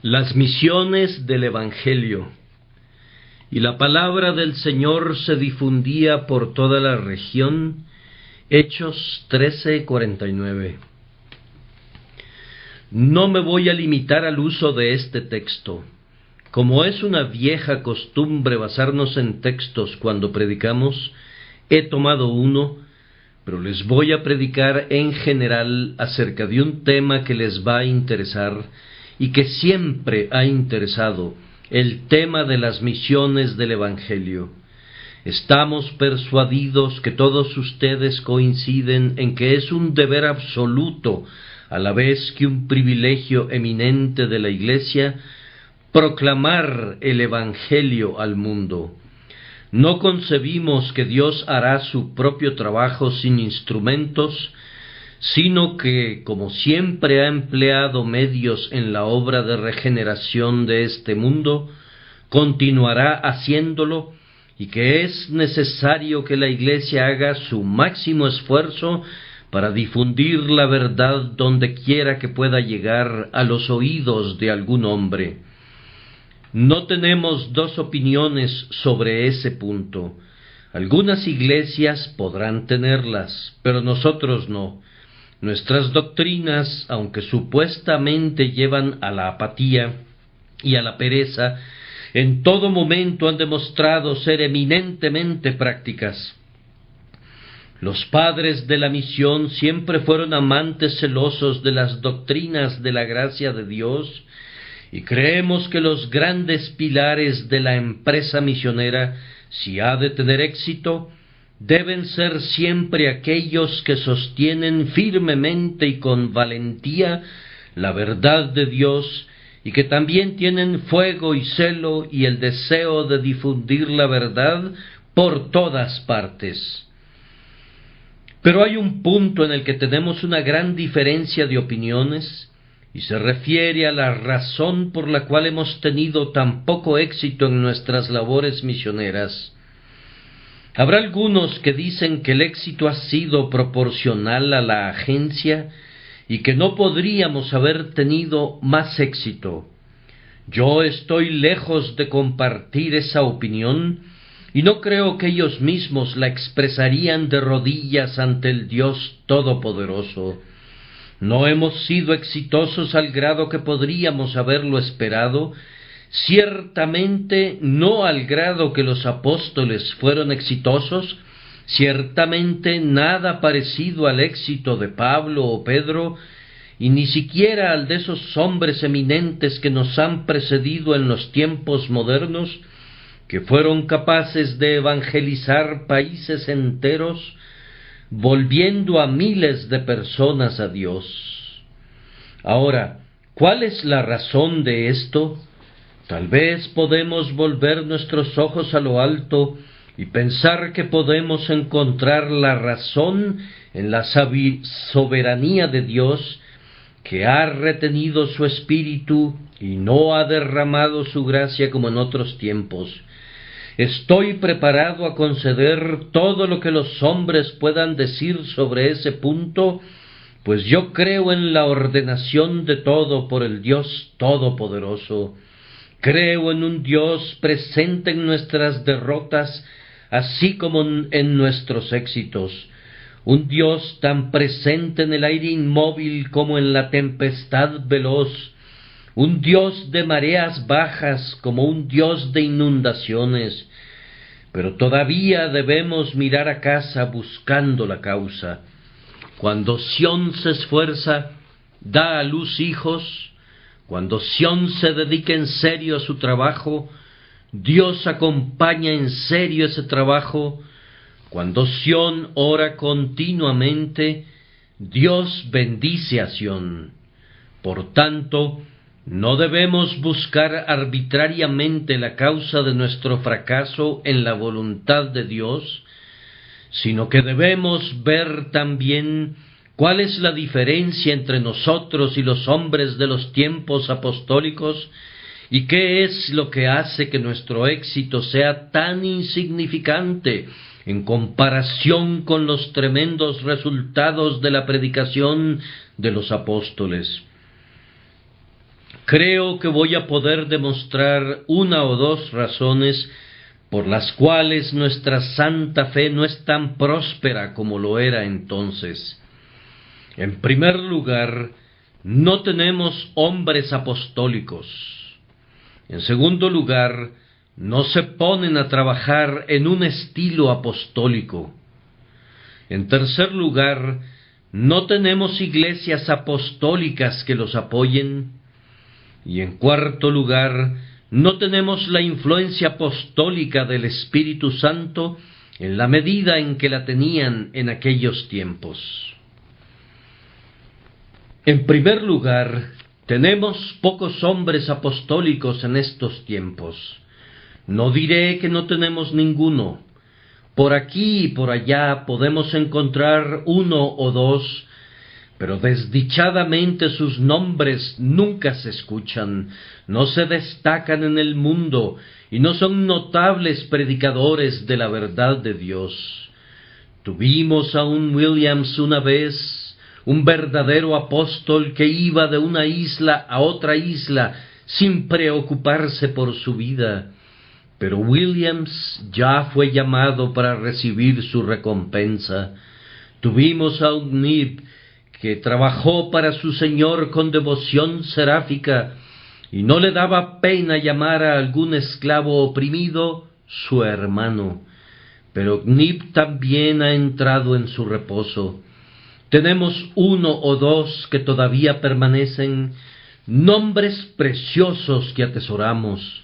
Las misiones del Evangelio. Y la palabra del Señor se difundía por toda la región. Hechos 13:49. No me voy a limitar al uso de este texto. Como es una vieja costumbre basarnos en textos cuando predicamos, he tomado uno, pero les voy a predicar en general acerca de un tema que les va a interesar y que siempre ha interesado, el tema de las misiones del Evangelio. Estamos persuadidos que todos ustedes coinciden en que es un deber absoluto, a la vez que un privilegio eminente de la Iglesia, proclamar el Evangelio al mundo. No concebimos que Dios hará su propio trabajo sin instrumentos, sino que, como siempre ha empleado medios en la obra de regeneración de este mundo, continuará haciéndolo, y que es necesario que la Iglesia haga su máximo esfuerzo para difundir la verdad donde quiera que pueda llegar a los oídos de algún hombre. No tenemos dos opiniones sobre ese punto. Algunas iglesias podrán tenerlas, pero nosotros no. Nuestras doctrinas, aunque supuestamente llevan a la apatía y a la pereza, en todo momento han demostrado ser eminentemente prácticas. Los padres de la misión siempre fueron amantes celosos de las doctrinas de la gracia de Dios, y creemos que los grandes pilares de la empresa misionera, si ha de tener éxito, deben ser siempre aquellos que sostienen firmemente y con valentía la verdad de Dios, y que también tienen fuego y celo y el deseo de difundir la verdad por todas partes. Pero hay un punto en el que tenemos una gran diferencia de opiniones, y se refiere a la razón por la cual hemos tenido tan poco éxito en nuestras labores misioneras. Habrá algunos que dicen que el éxito ha sido proporcional a la agencia y que no podríamos haber tenido más éxito. Yo estoy lejos de compartir esa opinión y no creo que ellos mismos la expresarían de rodillas ante el Dios Todopoderoso. No hemos sido exitosos al grado que podríamos haberlo esperado, ciertamente no al grado que los apóstoles fueron exitosos, ciertamente nada parecido al éxito de Pablo o Pedro, y ni siquiera al de esos hombres eminentes que nos han precedido en los tiempos modernos, que fueron capaces de evangelizar países enteros, volviendo a miles de personas a Dios. Ahora, ¿cuál es la razón de esto? Tal vez podemos volver nuestros ojos a lo alto y pensar que podemos encontrar la razón en la soberanía de Dios, que ha retenido su espíritu y no ha derramado su gracia como en otros tiempos. Estoy preparado a conceder todo lo que los hombres puedan decir sobre ese punto, pues yo creo en la ordenación de todo por el Dios Todopoderoso. Creo en un Dios presente en nuestras derrotas, así como en nuestros éxitos. Un Dios tan presente en el aire inmóvil como en la tempestad veloz. Un Dios de mareas bajas como un Dios de inundaciones. Pero todavía debemos mirar a casa buscando la causa. Cuando Sión se esfuerza, da a luz hijos. Cuando Sión se dedica en serio a su trabajo, Dios acompaña en serio ese trabajo. Cuando Sión ora continuamente, Dios bendice a Sión. Por tanto, no debemos buscar arbitrariamente la causa de nuestro fracaso en la voluntad de Dios, sino que debemos ver también cuál es la diferencia entre nosotros y los hombres de los tiempos apostólicos y qué es lo que hace que nuestro éxito sea tan insignificante en comparación con los tremendos resultados de la predicación de los apóstoles. Creo que voy a poder demostrar una o dos razones por las cuales nuestra santa fe no es tan próspera como lo era entonces. En primer lugar, no tenemos hombres apostólicos. En segundo lugar, no se ponen a trabajar en un estilo apostólico. En tercer lugar, no tenemos iglesias apostólicas que los apoyen. Y en cuarto lugar, no tenemos la influencia apostólica del Espíritu Santo en la medida en que la tenían en aquellos tiempos. En primer lugar, tenemos pocos hombres apostólicos en estos tiempos. No diré que no tenemos ninguno. Por aquí y por allá podemos encontrar uno o dos, pero desdichadamente sus nombres nunca se escuchan, no se destacan en el mundo y no son notables predicadores de la verdad de Dios. Tuvimos a un Williams una vez, un verdadero apóstol que iba de una isla a otra isla sin preocuparse por su vida. Pero Williams ya fue llamado para recibir su recompensa. Tuvimos a un Nib que trabajó para su Señor con devoción seráfica y no le daba pena llamar a algún esclavo oprimido su hermano. Pero Nib también ha entrado en su reposo. Tenemos uno o dos que todavía permanecen, nombres preciosos que atesoramos.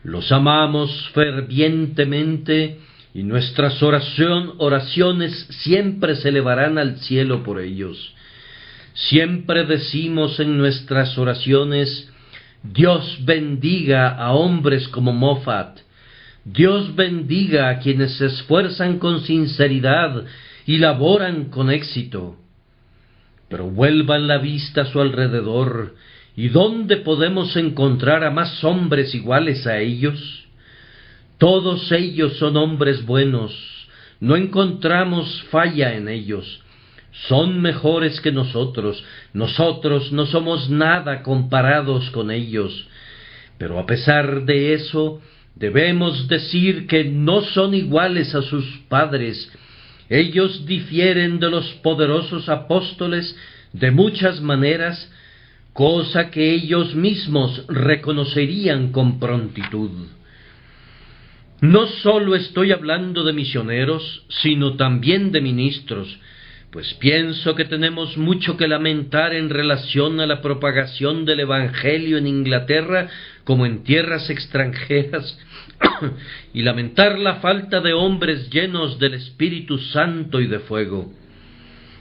Los amamos fervientemente y nuestras oraciones siempre se elevarán al cielo por ellos. Siempre decimos en nuestras oraciones: Dios bendiga a hombres como Moffat. Dios bendiga a quienes se esfuerzan con sinceridad y laboran con éxito. Pero vuelvan la vista a su alrededor, ¿y dónde podemos encontrar a más hombres iguales a ellos? Todos ellos son hombres buenos, no encontramos falla en ellos. Son mejores que nosotros no somos nada comparados con ellos. Pero a pesar de eso, debemos decir que no son iguales a sus padres. Ellos difieren de los poderosos apóstoles de muchas maneras, cosa que ellos mismos reconocerían con prontitud. No solo estoy hablando de misioneros, sino también de ministros, pues pienso que tenemos mucho que lamentar en relación a la propagación del Evangelio en Inglaterra como en tierras extranjeras, y lamentar la falta de hombres llenos del Espíritu Santo y de fuego.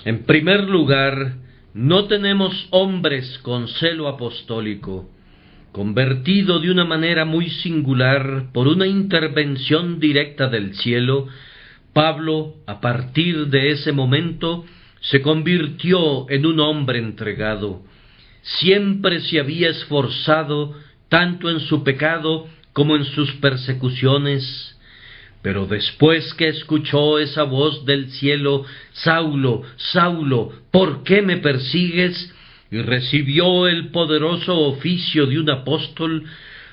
En primer lugar, no tenemos hombres con celo apostólico. Convertido de una manera muy singular por una intervención directa del cielo, Pablo, a partir de ese momento, se convirtió en un hombre entregado. Siempre se había esforzado, tanto en su pecado como en sus persecuciones. Pero después que escuchó esa voz del cielo: Saulo, Saulo, ¿por qué me persigues?, y recibió el poderoso oficio de un apóstol,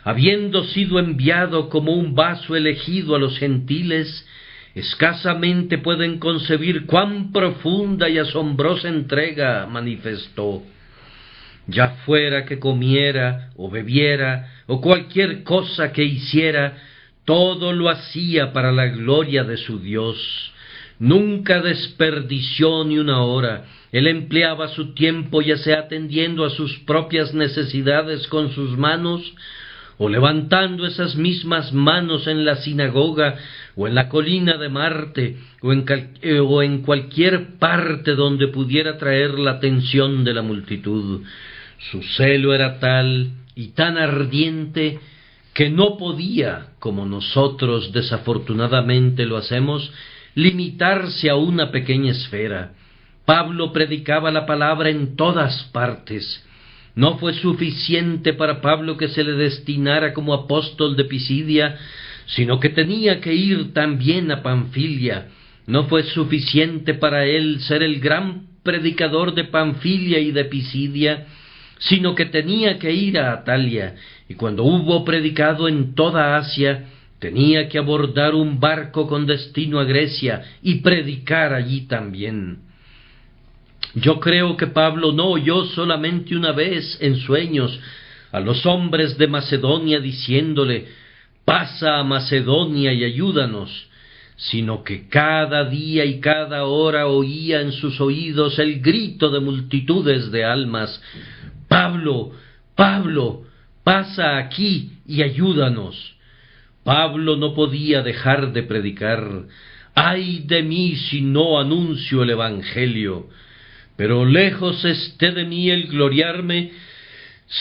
habiendo sido enviado como un vaso elegido a los gentiles, escasamente pueden concebir cuán profunda y asombrosa entrega manifestó. Ya fuera que comiera o bebiera o cualquier cosa que hiciera, todo lo hacía para la gloria de su Dios. Nunca desperdició ni una hora. Él empleaba su tiempo ya sea atendiendo a sus propias necesidades con sus manos, o levantando esas mismas manos en la sinagoga, o en la colina de Marte, o en cualquier parte donde pudiera atraer la atención de la multitud. Su celo era tal y tan ardiente que no podía, como nosotros desafortunadamente lo hacemos, limitarse a una pequeña esfera. Pablo predicaba la palabra en todas partes. No fue suficiente para Pablo que se le destinara como apóstol de Pisidia, sino que tenía que ir también a Panfilia. No fue suficiente para él ser el gran predicador de Panfilia y de Pisidia, sino que tenía que ir a Atalia, y cuando hubo predicado en toda Asia, tenía que abordar un barco con destino a Grecia y predicar allí también. Yo creo que Pablo no oyó solamente una vez en sueños a los hombres de Macedonia diciéndole: «Pasa a Macedonia y ayúdanos», sino que cada día y cada hora oía en sus oídos el grito de multitudes de almas: «Pablo, Pablo, pasa aquí y ayúdanos». Pablo no podía dejar de predicar: «¡Ay de mí si no anuncio el Evangelio! Pero lejos esté de mí el gloriarme,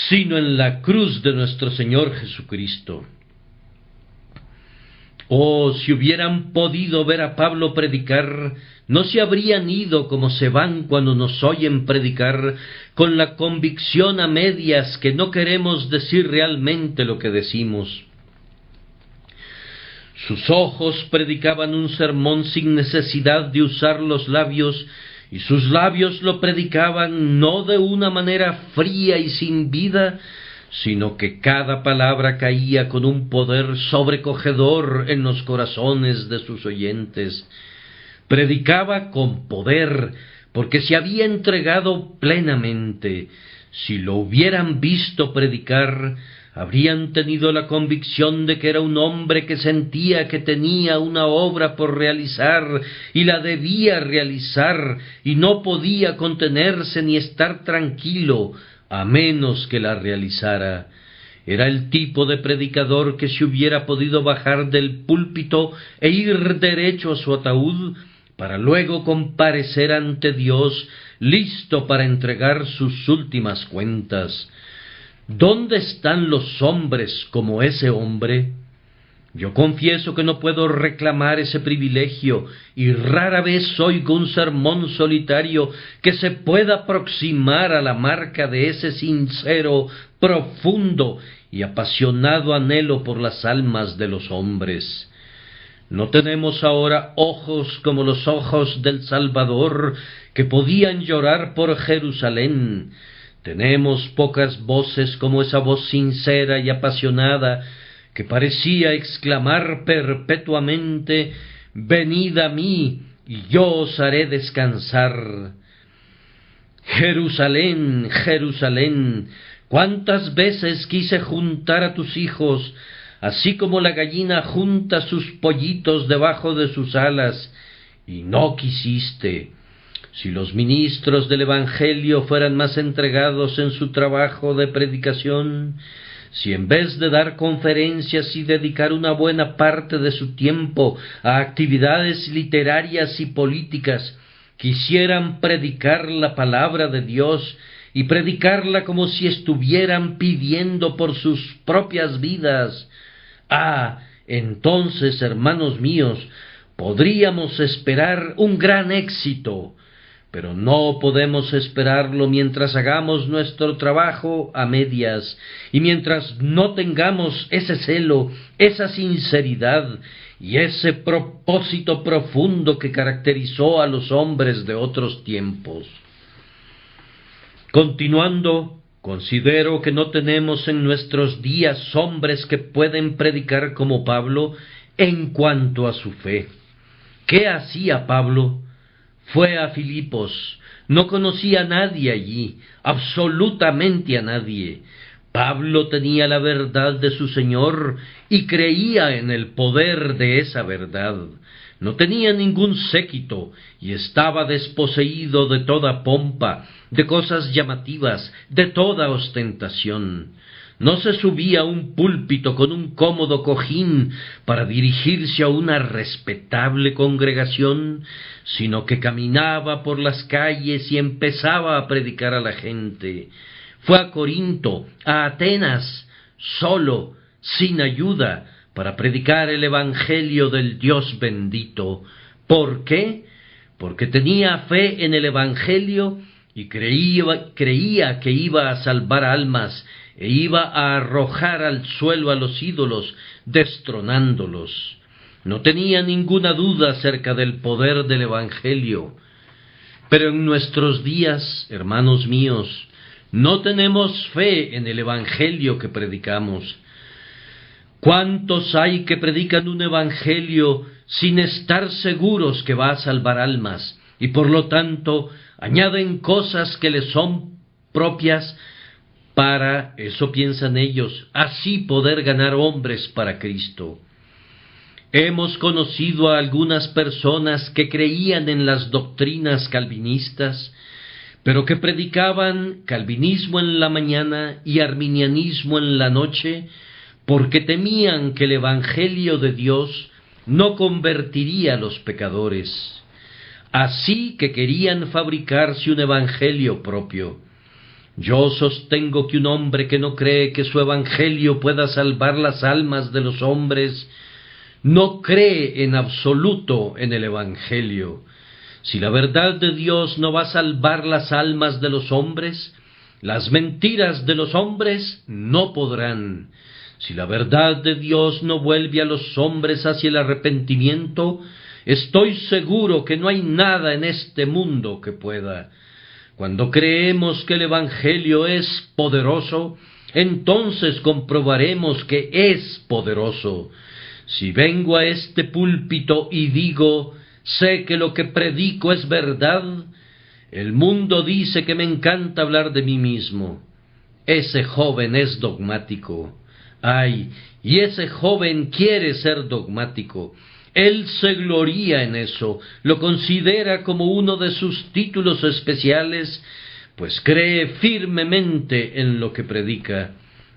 sino en la cruz de nuestro Señor Jesucristo». Oh, si hubieran podido ver a Pablo predicar, no se habrían ido como se van cuando nos oyen predicar, con la convicción a medias que no queremos decir realmente lo que decimos. Sus ojos predicaban un sermón sin necesidad de usar los labios, y sus labios lo predicaban no de una manera fría y sin vida, sino que cada palabra caía con un poder sobrecogedor en los corazones de sus oyentes. Predicaba con poder, porque se había entregado plenamente. Si lo hubieran visto predicar, habrían tenido la convicción de que era un hombre que sentía que tenía una obra por realizar y la debía realizar, y no podía contenerse ni estar tranquilo a menos que la realizara. Era el tipo de predicador que, si hubiera podido bajar del púlpito e ir derecho a su ataúd, para luego comparecer ante Dios, listo para entregar sus últimas cuentas. ¿Dónde están los hombres como ese hombre? Yo confieso que no puedo reclamar ese privilegio, y rara vez oigo un sermón solitario que se pueda aproximar a la marca de ese sincero, profundo y apasionado anhelo por las almas de los hombres. No tenemos ahora ojos como los ojos del Salvador, que podían llorar por Jerusalén. Tenemos pocas voces como esa voz sincera y apasionada que parecía exclamar perpetuamente: «Venid a mí, y yo os haré descansar». Jerusalén, Jerusalén, cuántas veces quise juntar a tus hijos, así como la gallina junta sus pollitos debajo de sus alas, y no quisiste. Si los ministros del Evangelio fueran más entregados en su trabajo de predicación, si en vez de dar conferencias y dedicar una buena parte de su tiempo a actividades literarias y políticas, quisieran predicar la palabra de Dios y predicarla como si estuvieran pidiendo por sus propias vidas, entonces, hermanos míos, podríamos esperar un gran éxito. Pero no podemos esperarlo mientras hagamos nuestro trabajo a medias, y mientras no tengamos ese celo, esa sinceridad y ese propósito profundo que caracterizó a los hombres de otros tiempos. Continuando, considero que no tenemos en nuestros días hombres que pueden predicar como Pablo en cuanto a su fe. ¿Qué hacía Pablo? Fue a Filipos, no conocía a nadie allí, absolutamente a nadie. Pablo tenía la verdad de su Señor y creía en el poder de esa verdad. No tenía ningún séquito y estaba desposeído de toda pompa, de cosas llamativas, de toda ostentación. No se subía a un púlpito con un cómodo cojín para dirigirse a una respetable congregación, sino que caminaba por las calles y empezaba a predicar a la gente. Fue a Corinto, a Atenas, solo, sin ayuda, para predicar el Evangelio del Dios bendito. ¿Por qué? Porque tenía fe en el Evangelio y creía que iba a salvar almas e iba a arrojar al suelo a los ídolos, destronándolos. No tenía ninguna duda acerca del poder del Evangelio. Pero en nuestros días, hermanos míos, no tenemos fe en el Evangelio que predicamos. ¿Cuántos hay que predican un Evangelio sin estar seguros que va a salvar almas, y por lo tanto añaden cosas que les son propias para, eso piensan ellos, así poder ganar hombres para Cristo? Hemos conocido a algunas personas que creían en las doctrinas calvinistas, pero que predicaban calvinismo en la mañana y arminianismo en la noche, porque temían que el Evangelio de Dios no convertiría a los pecadores. Así que querían fabricarse un evangelio propio. Yo sostengo que un hombre que no cree que su evangelio pueda salvar las almas de los hombres, no cree en absoluto en el evangelio. Si la verdad de Dios no va a salvar las almas de los hombres, las mentiras de los hombres no podrán. Si la verdad de Dios no vuelve a los hombres hacia el arrepentimiento, estoy seguro que no hay nada en este mundo que pueda. Cuando creemos que el Evangelio es poderoso, entonces comprobaremos que es poderoso. Si vengo a este púlpito y digo, sé que lo que predico es verdad, el mundo dice que me encanta hablar de mí mismo. Ese joven es dogmático. Ay, y ese joven quiere ser dogmático. Él se gloría en eso, lo considera como uno de sus títulos especiales, pues cree firmemente en lo que predica.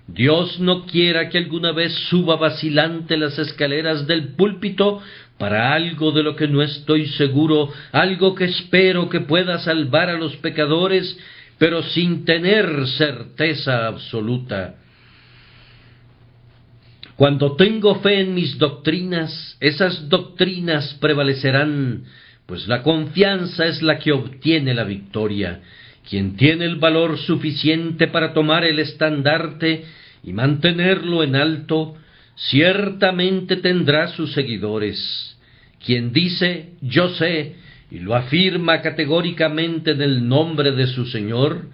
Dios no quiera que alguna vez suba vacilante las escaleras del púlpito para algo de lo que no estoy seguro, algo que espero que pueda salvar a los pecadores, pero sin tener certeza absoluta. Cuando tengo fe en mis doctrinas, esas doctrinas prevalecerán, pues la confianza es la que obtiene la victoria. Quien tiene el valor suficiente para tomar el estandarte y mantenerlo en alto, ciertamente tendrá sus seguidores. Quien dice, yo sé, y lo afirma categóricamente en el nombre de su Señor,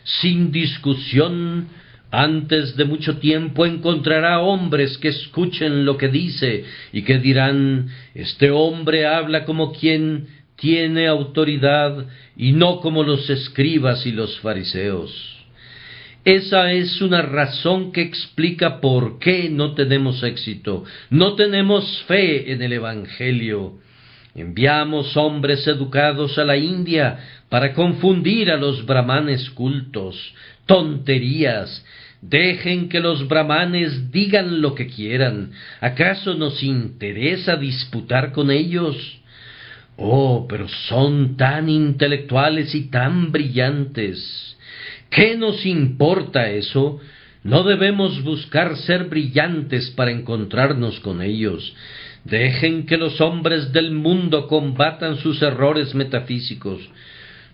sin discusión, antes de mucho tiempo encontrará hombres que escuchen lo que dice y que dirán, este hombre habla como quien tiene autoridad y no como los escribas y los fariseos. Esa es una razón que explica por qué no tenemos éxito, no tenemos fe en el Evangelio. Enviamos hombres educados a la India para confundir a los brahmanes cultos. Tonterías. Dejen que los brahmanes digan lo que quieran. ¿Acaso nos interesa disputar con ellos? Oh, pero son tan intelectuales y tan brillantes. ¿Qué nos importa eso? No debemos buscar ser brillantes para encontrarnos con ellos. Dejen que los hombres del mundo combatan sus errores metafísicos.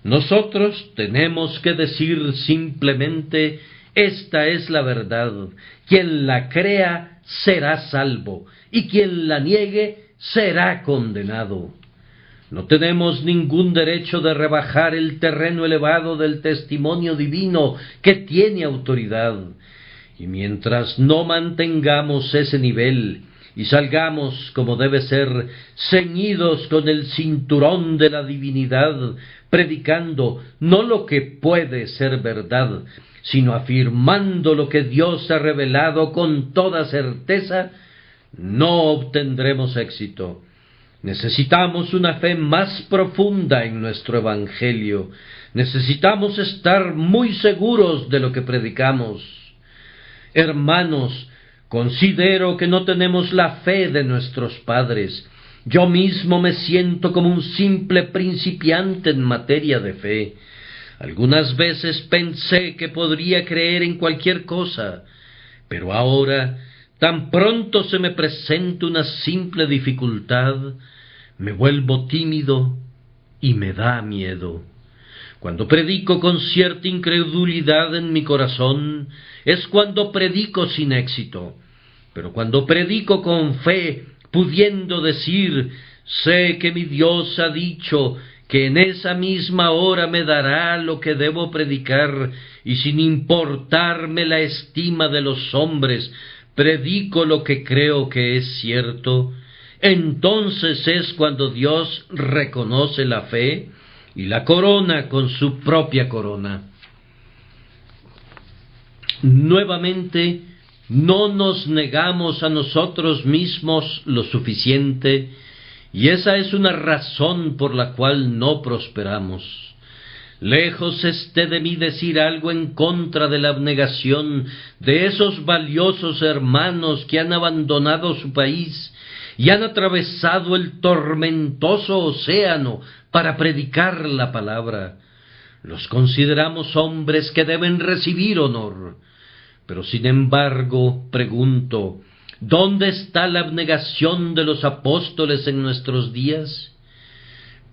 Nosotros tenemos que decir simplemente, esta es la verdad. Quien la crea será salvo, y quien la niegue será condenado. No tenemos ningún derecho de rebajar el terreno elevado del testimonio divino que tiene autoridad. Y mientras no mantengamos ese nivel y salgamos, como debe ser, ceñidos con el cinturón de la divinidad, predicando no lo que puede ser verdad, sino afirmando lo que Dios ha revelado con toda certeza, no obtendremos éxito. Necesitamos una fe más profunda en nuestro Evangelio. Necesitamos estar muy seguros de lo que predicamos. Hermanos, considero que no tenemos la fe de nuestros padres. Yo mismo me siento como un simple principiante en materia de fe. Algunas veces pensé que podría creer en cualquier cosa, pero ahora, tan pronto se me presenta una simple dificultad, me vuelvo tímido y me da miedo. Cuando predico con cierta incredulidad en mi corazón, es cuando predico sin éxito. Pero cuando predico con fe, pudiendo decir, sé que mi Dios ha dicho que en esa misma hora me dará lo que debo predicar, y sin importarme la estima de los hombres, predico lo que creo que es cierto, entonces es cuando Dios reconoce la fe y la corona con su propia corona. Nuevamente, no nos negamos a nosotros mismos lo suficiente, y esa es una razón por la cual no prosperamos. Lejos esté de mí decir algo en contra de la abnegación de esos valiosos hermanos que han abandonado su país y han atravesado el tormentoso océano para predicar la palabra. Los consideramos hombres que deben recibir honor. Pero sin embargo, pregunto, ¿dónde está la abnegación de los apóstoles en nuestros días?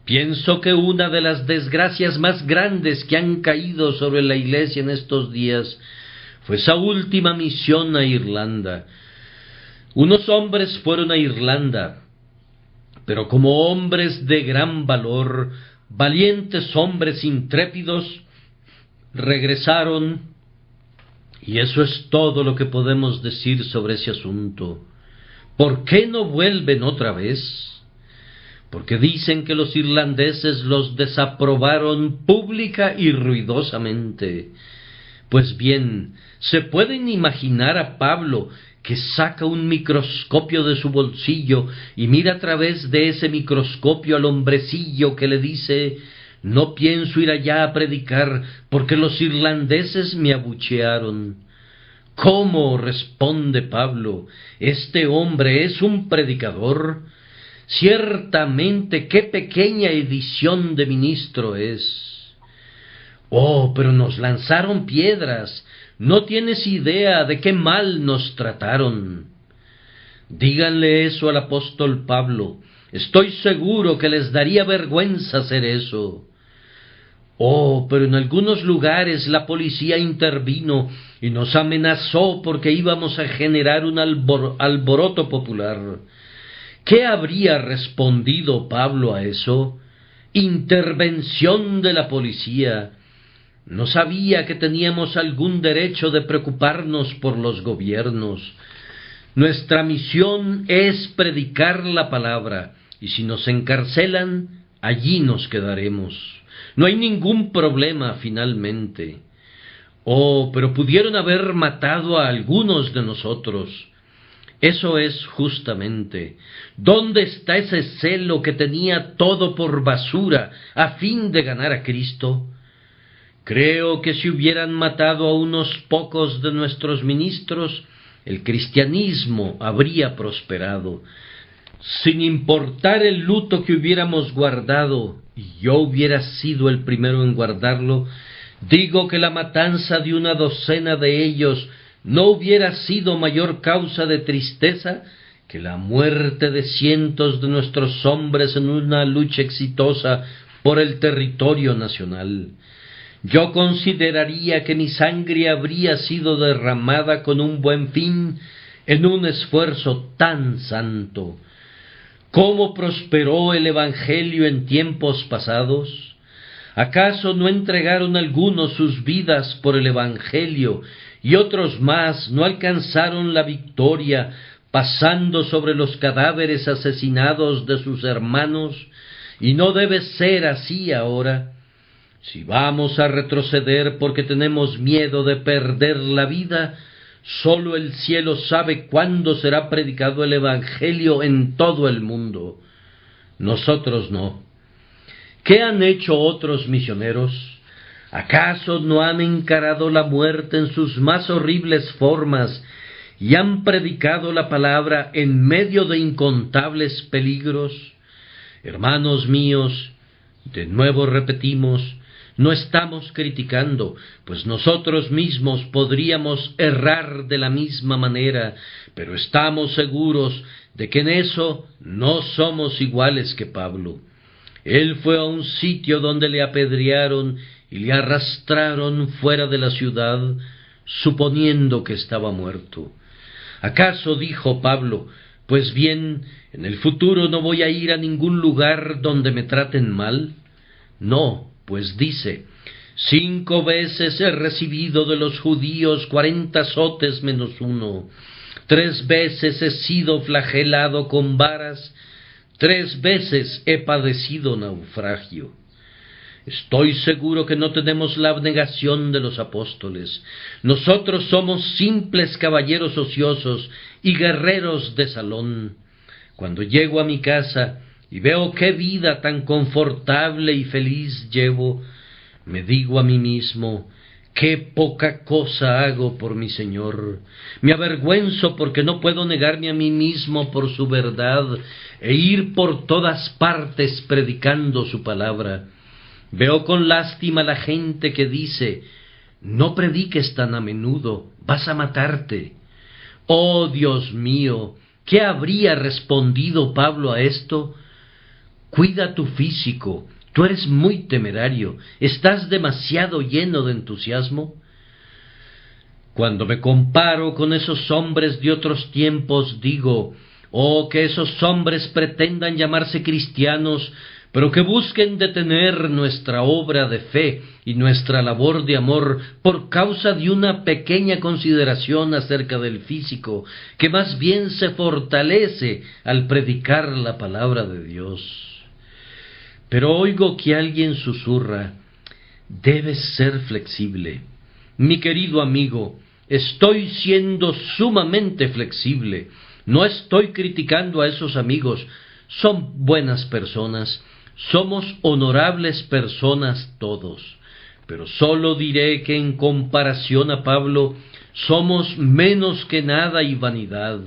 Pienso que una de las desgracias más grandes que han caído sobre la Iglesia en estos días fue esa última misión a Irlanda. Unos hombres fueron a Irlanda, pero como hombres de gran valor, valientes hombres intrépidos, regresaron, y eso es todo lo que podemos decir sobre ese asunto. ¿Por qué no vuelven otra vez? Porque dicen que los irlandeses los desaprobaron pública y ruidosamente. Pues bien, ¿se pueden imaginar a Pablo que saca un microscopio de su bolsillo y mira a través de ese microscopio al hombrecillo que le dice: no pienso ir allá a predicar porque los irlandeses me abuchearon? ¿Cómo? Responde Pablo, ¿este hombre es un predicador? Ciertamente, qué pequeña edición de ministro es. Oh, pero nos lanzaron piedras. No tienes idea de qué mal nos trataron. Díganle eso al apóstol Pablo. Estoy seguro que les daría vergüenza hacer eso. Oh, pero en algunos lugares la policía intervino y nos amenazó porque íbamos a generar un alboroto popular. ¿Qué habría respondido Pablo a eso? Intervención de la policía. No sabía que teníamos algún derecho de preocuparnos por los gobiernos. Nuestra misión es predicar la palabra, y si nos encarcelan, allí nos quedaremos. No hay ningún problema finalmente. Oh, pero pudieron haber matado a algunos de nosotros. Eso es justamente. ¿Dónde está ese celo que tenía todo por basura a fin de ganar a Cristo? Creo que si hubieran matado a unos pocos de nuestros ministros, el cristianismo habría prosperado. Sin importar el luto que hubiéramos guardado, y yo hubiera sido el primero en guardarlo, digo que la matanza de una docena de ellos no hubiera sido mayor causa de tristeza que la muerte de cientos de nuestros hombres en una lucha exitosa por el territorio nacional. Yo consideraría que mi sangre habría sido derramada con un buen fin en un esfuerzo tan santo. ¿Cómo prosperó el Evangelio en tiempos pasados? ¿Acaso no entregaron algunos sus vidas por el Evangelio y otros más no alcanzaron la victoria pasando sobre los cadáveres asesinados de sus hermanos? Y no debe ser así ahora. Si vamos a retroceder porque tenemos miedo de perder la vida, sólo el cielo sabe cuándo será predicado el Evangelio en todo el mundo. Nosotros no. ¿Qué han hecho otros misioneros? ¿Acaso no han encarado la muerte en sus más horribles formas y han predicado la palabra en medio de incontables peligros? Hermanos míos, de nuevo repetimos, no estamos criticando, pues nosotros mismos podríamos errar de la misma manera, pero estamos seguros de que en eso no somos iguales que Pablo. Él fue a un sitio donde le apedrearon y le arrastraron fuera de la ciudad, suponiendo que estaba muerto. ¿Acaso dijo Pablo, pues bien, en el futuro no voy a ir a ningún lugar donde me traten mal? No, pues dice: 5 veces he recibido de los judíos 40 azotes menos 1. 3 veces he sido flagelado con varas. 3 veces he padecido naufragio. Estoy seguro que no tenemos la abnegación de los apóstoles. Nosotros somos simples caballeros ociosos y guerreros de salón. Cuando llego a mi casa y veo qué vida tan confortable y feliz llevo, me digo a mí mismo: qué poca cosa hago por mi Señor. Me avergüenzo porque no puedo negarme a mí mismo por su verdad e ir por todas partes predicando su palabra. Veo con lástima a la gente que dice: no prediques tan a menudo, vas a matarte. Oh Dios mío, ¿qué habría respondido Pablo a esto? Cuida tu físico, tú eres muy temerario, estás demasiado lleno de entusiasmo. Cuando me comparo con esos hombres de otros tiempos, digo: oh, que esos hombres pretendan llamarse cristianos, pero que busquen detener nuestra obra de fe y nuestra labor de amor por causa de una pequeña consideración acerca del físico, que más bien se fortalece al predicar la palabra de Dios. Pero oigo que alguien susurra: debes ser flexible. Mi querido amigo, estoy siendo sumamente flexible. No estoy criticando a esos amigos, son buenas personas. Somos honorables personas todos, pero sólo diré que en comparación a Pablo somos menos que nada y vanidad,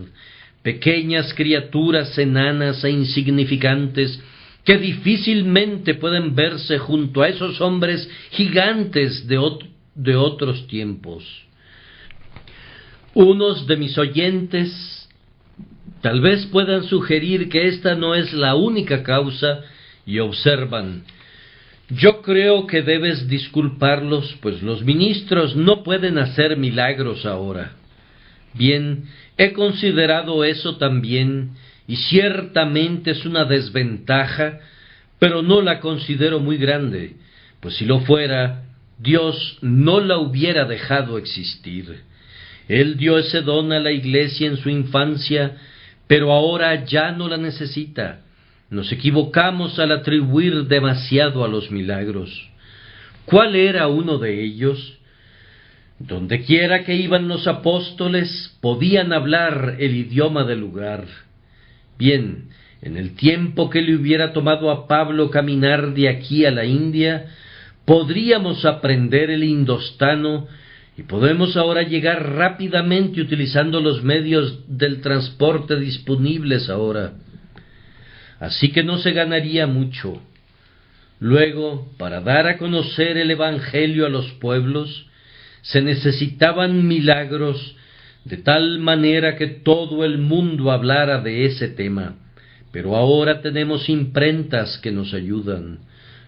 pequeñas criaturas enanas e insignificantes que difícilmente pueden verse junto a esos hombres gigantes de otros tiempos. Unos de mis oyentes tal vez puedan sugerir que esta no es la única causa y observan: yo creo que debes disculparlos, pues los ministros no pueden hacer milagros ahora. Bien, he considerado eso también, y ciertamente es una desventaja, pero no la considero muy grande, pues si lo fuera, Dios no la hubiera dejado existir. Él dio ese don a la Iglesia en su infancia, pero ahora ya no la necesita. Nos equivocamos al atribuir demasiado a los milagros. ¿Cuál era uno de ellos? Donde quiera que iban los apóstoles, podían hablar el idioma del lugar. Bien, en el tiempo que le hubiera tomado a Pablo caminar de aquí a la India, podríamos aprender el indostano, y podemos ahora llegar rápidamente utilizando los medios del transporte disponibles ahora. Así que no se ganaría mucho. Luego, para dar a conocer el Evangelio a los pueblos, se necesitaban milagros de tal manera que todo el mundo hablara de ese tema. Pero ahora tenemos imprentas que nos ayudan.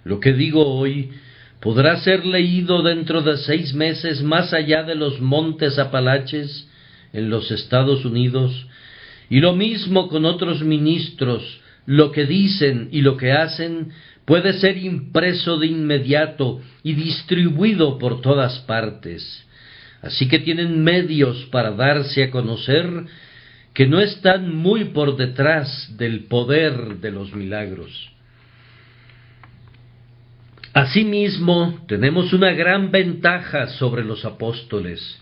Lo que digo hoy podrá ser leído dentro de 6 meses más allá de los montes Apalaches en los Estados Unidos, y lo mismo con otros ministros. Lo que dicen y lo que hacen puede ser impreso de inmediato y distribuido por todas partes. Así que tienen medios para darse a conocer que no están muy por detrás del poder de los milagros. Asimismo, tenemos una gran ventaja sobre los apóstoles.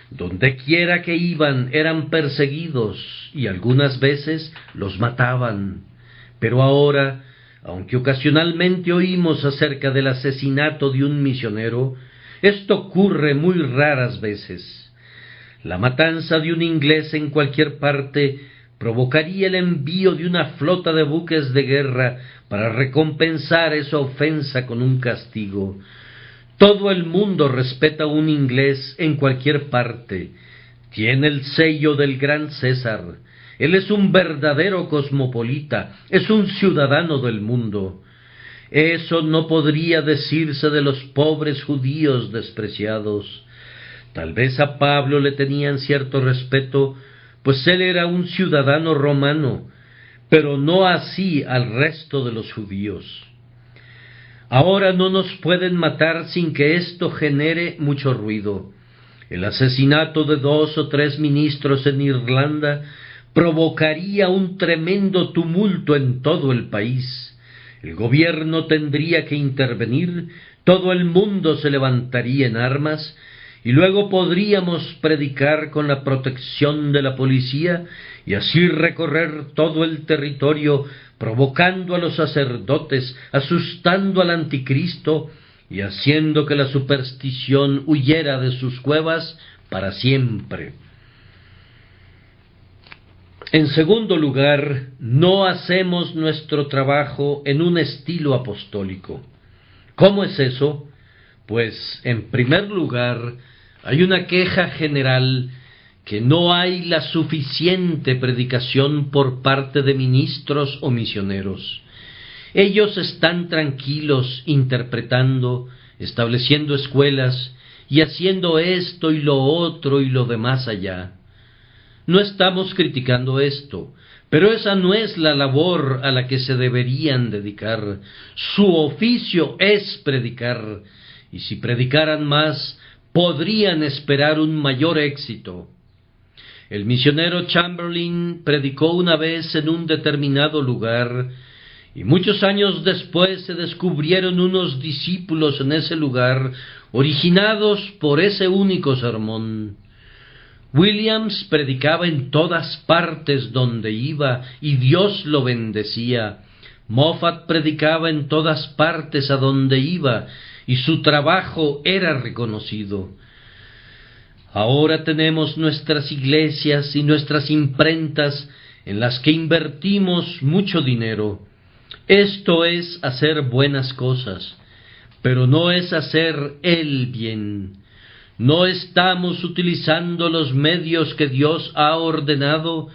Donde quiera que iban eran perseguidos y algunas veces los mataban. Pero ahora, aunque ocasionalmente oímos acerca del asesinato de un misionero, esto ocurre muy raras veces. La matanza de un inglés en cualquier parte provocaría el envío de una flota de buques de guerra para recompensar esa ofensa con un castigo. Todo el mundo respeta a un inglés en cualquier parte. Tiene el sello del gran César. Él es un verdadero cosmopolita, es un ciudadano del mundo. Eso no podría decirse de los pobres judíos despreciados. Tal vez a Pablo le tenían cierto respeto, pues él era un ciudadano romano, pero no así al resto de los judíos. Ahora no nos pueden matar sin que esto genere mucho ruido. El asesinato de 2 o 3 ministros en Irlanda provocaría un tremendo tumulto en todo el país. El gobierno tendría que intervenir, todo el mundo se levantaría en armas, y luego podríamos predicar con la protección de la policía y así recorrer todo el territorio, provocando a los sacerdotes, asustando al anticristo y haciendo que la superstición huyera de sus cuevas para siempre. En segundo lugar, no hacemos nuestro trabajo en un estilo apostólico. ¿Cómo es eso? Pues, en primer lugar, hay una queja general que no hay la suficiente predicación por parte de ministros o misioneros. Ellos están tranquilos interpretando, estableciendo escuelas y haciendo esto y lo otro y lo demás allá. No estamos criticando esto, pero esa no es la labor a la que se deberían dedicar. Su oficio es predicar, y si predicaran más, podrían esperar un mayor éxito. El misionero Chamberlain predicó una vez en un determinado lugar, y muchos años después se descubrieron unos discípulos en ese lugar, originados por ese único sermón. Williams predicaba en todas partes donde iba, y Dios lo bendecía. Moffat predicaba en todas partes a donde iba, y su trabajo era reconocido. Ahora tenemos nuestras iglesias y nuestras imprentas en las que invertimos mucho dinero. Esto es hacer buenas cosas, pero no es hacer el bien. No estamos utilizando los medios que Dios ha ordenado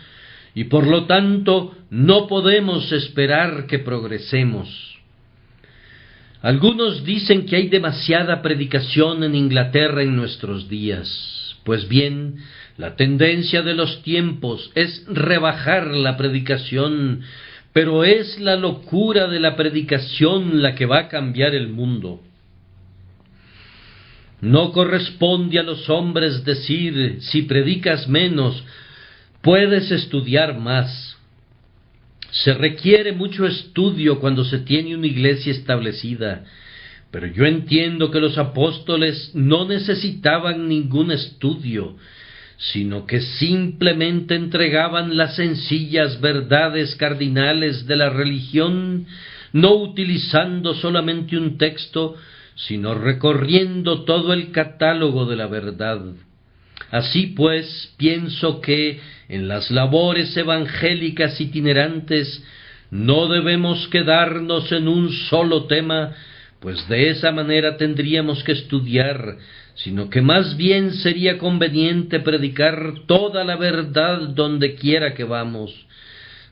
y por lo tanto no podemos esperar que progresemos. Algunos dicen que hay demasiada predicación en Inglaterra en nuestros días. Pues bien, la tendencia de los tiempos es rebajar la predicación, pero es la locura de la predicación la que va a cambiar el mundo. No corresponde a los hombres decir, si predicas menos, puedes estudiar más. Se requiere mucho estudio cuando se tiene una iglesia establecida, pero yo entiendo que los apóstoles no necesitaban ningún estudio, sino que simplemente entregaban las sencillas verdades cardinales de la religión, no utilizando solamente un texto, sino recorriendo todo el catálogo de la verdad. Así pues, pienso que en las labores evangélicas itinerantes no debemos quedarnos en un solo tema, pues de esa manera tendríamos que estudiar, sino que más bien sería conveniente predicar toda la verdad donde quiera que vamos.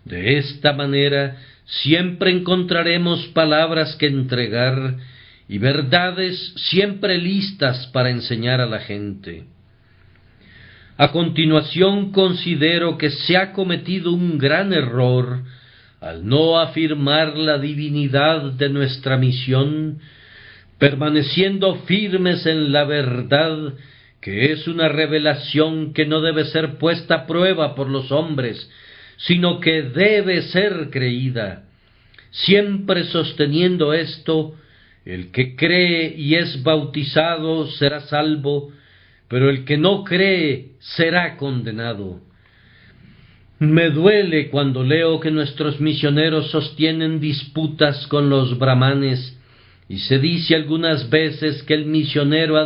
De esta manera siempre encontraremos palabras que entregar y verdades siempre listas para enseñar a la gente. A continuación considero que se ha cometido un gran error al no afirmar la divinidad de nuestra misión, permaneciendo firmes en la verdad, que es una revelación que no debe ser puesta a prueba por los hombres, sino que debe ser creída. Siempre sosteniendo esto, el que cree y es bautizado será salvo, pero el que no cree será condenado. Me duele cuando leo que nuestros misioneros sostienen disputas con los brahmanes, y se dice algunas veces que el misionero ha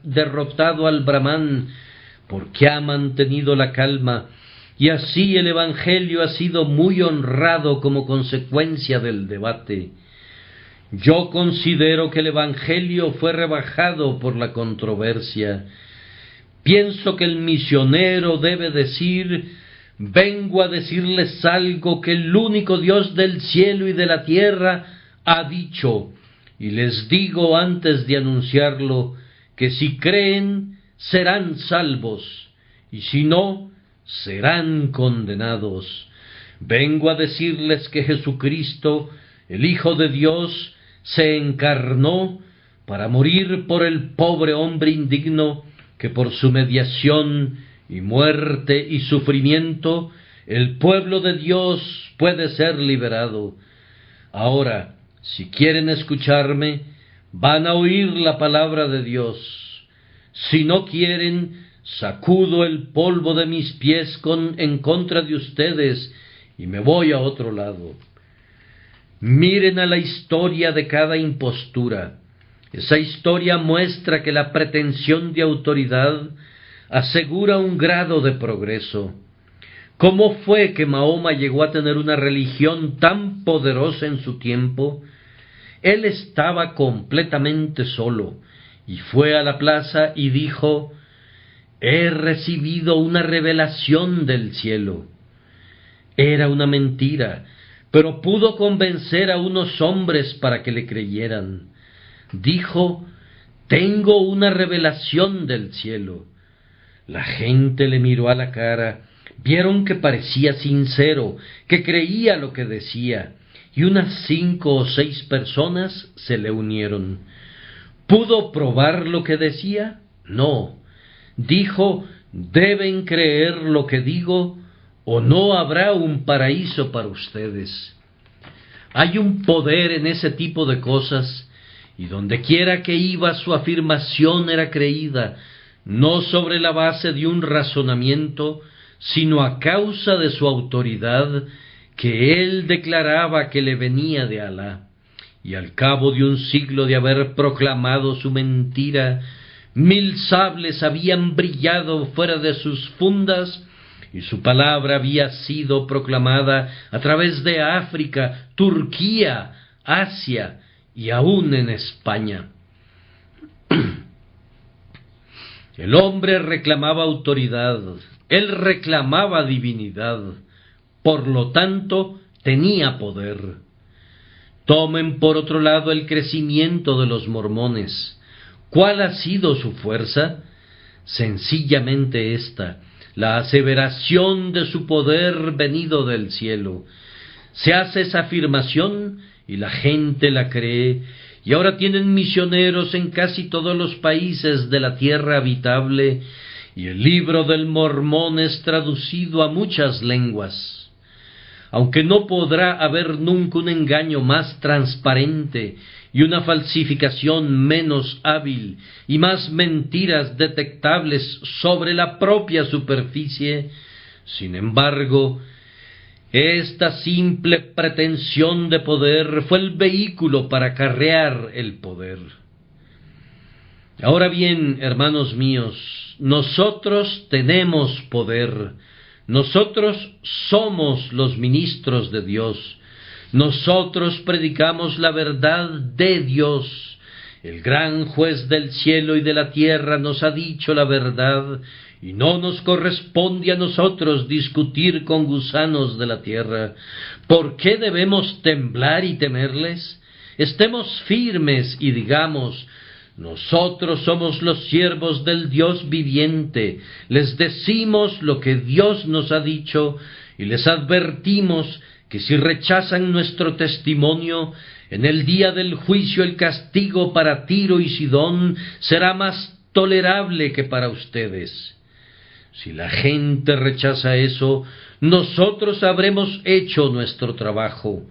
derrotado al brahmán porque ha mantenido la calma, y así el evangelio ha sido muy honrado como consecuencia del debate. Yo considero que el evangelio fue rebajado por la controversia. Pienso que el misionero debe decir: vengo a decirles algo que el único Dios del cielo y de la tierra ha dicho, y les digo antes de anunciarlo, que si creen serán salvos, y si no, serán condenados. Vengo a decirles que Jesucristo, el Hijo de Dios, se encarnó para morir por el pobre hombre indigno, que por su mediación y muerte y sufrimiento el pueblo de Dios puede ser liberado. Ahora, si quieren escucharme, van a oír la palabra de Dios. Si no quieren, sacudo el polvo de mis pies en contra de ustedes y me voy a otro lado. Miren a la historia de cada impostura. Esa historia muestra que la pretensión de autoridad asegura un grado de progreso. ¿Cómo fue que Mahoma llegó a tener una religión tan poderosa en su tiempo? Él estaba completamente solo y fue a la plaza y dijo: «He recibido una revelación del cielo». Era una mentira, pero pudo convencer a unos hombres para que le creyeran. Dijo: «Tengo una revelación del cielo». La gente le miró a la cara, vieron que parecía sincero, que creía lo que decía, y unas 5 o 6 personas se le unieron. ¿Pudo probar lo que decía? No. Dijo: «Deben creer lo que digo, o no habrá un paraíso para ustedes». Hay un poder en ese tipo de cosas, y dondequiera que iba su afirmación era creída, no sobre la base de un razonamiento, sino a causa de su autoridad, que él declaraba que le venía de Alá. Y al cabo de un siglo de haber proclamado su mentira, 1000 sables habían brillado fuera de sus fundas, y su palabra había sido proclamada a través de África, Turquía, Asia y aún en España. El hombre reclamaba autoridad, él reclamaba divinidad, por lo tanto tenía poder. Tomen por otro lado el crecimiento de los mormones. ¿Cuál ha sido su fuerza? Sencillamente esta: la aseveración de su poder venido del cielo. Se hace esa afirmación y la gente la cree, y ahora tienen misioneros en casi todos los países de la tierra habitable, y el libro del Mormón es traducido a muchas lenguas. Aunque no podrá haber nunca un engaño más transparente y una falsificación menos hábil y más mentiras detectables sobre la propia superficie, sin embargo, esta simple pretensión de poder fue el vehículo para acarrear el poder. Ahora bien, hermanos míos, nosotros tenemos poder. Nosotros somos los ministros de Dios. Nosotros predicamos la verdad de Dios. El gran juez del cielo y de la tierra nos ha dicho la verdad, y no nos corresponde a nosotros discutir con gusanos de la tierra. ¿Por qué debemos temblar y temerles? Estemos firmes y digamos: nosotros somos los siervos del Dios viviente, les decimos lo que Dios nos ha dicho, y les advertimos que si rechazan nuestro testimonio, en el día del juicio el castigo para Tiro y Sidón será más tolerable que para ustedes. Si la gente rechaza eso, nosotros habremos hecho nuestro trabajo.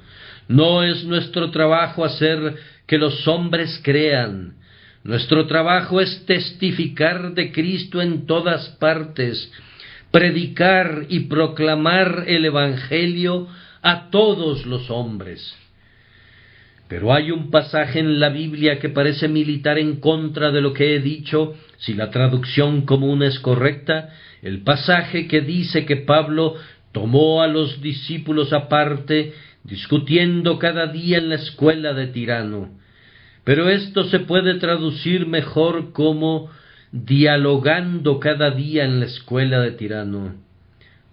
No es nuestro trabajo hacer que los hombres crean. Nuestro trabajo es testificar de Cristo en todas partes, predicar y proclamar el Evangelio a todos los hombres. Pero hay un pasaje en la Biblia que parece militar en contra de lo que he dicho, si la traducción común es correcta, el pasaje que dice que Pablo tomó a los discípulos aparte, discutiendo cada día en la escuela de Tirano. Pero esto se puede traducir mejor como dialogando cada día en la escuela de Tirano.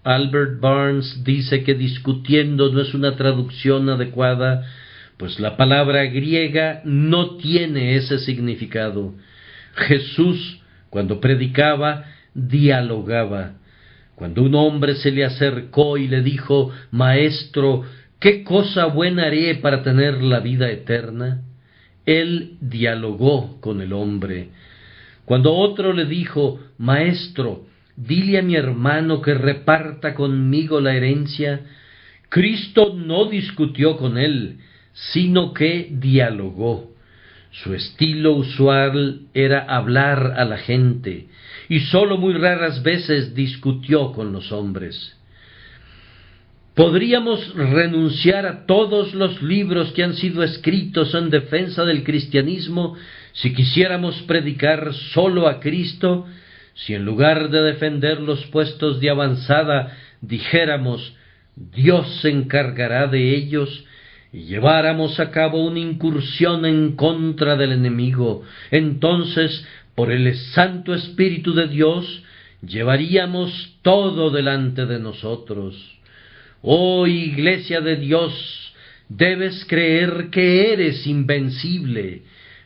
Albert Barnes dice que discutiendo no es una traducción adecuada, pues la palabra griega no tiene ese significado. Jesús, cuando predicaba, dialogaba. Cuando un hombre se le acercó y le dijo: «Maestro, ¿qué cosa buena haré para tener la vida eterna?», Él dialogó con el hombre. Cuando otro le dijo: Maestro, dile a mi hermano que reparta conmigo la herencia, Cristo no discutió con él, sino que dialogó. Su estilo usual era hablar a la gente, y sólo muy raras veces discutió con los hombres. Podríamos renunciar a todos los libros que han sido escritos en defensa del cristianismo si quisiéramos predicar sólo a Cristo, si en lugar de defender los puestos de avanzada dijéramos: Dios se encargará de ellos, y lleváramos a cabo una incursión en contra del enemigo. Entonces, por el Santo Espíritu de Dios, llevaríamos todo delante de nosotros. Oh Iglesia de Dios, debes creer que eres invencible,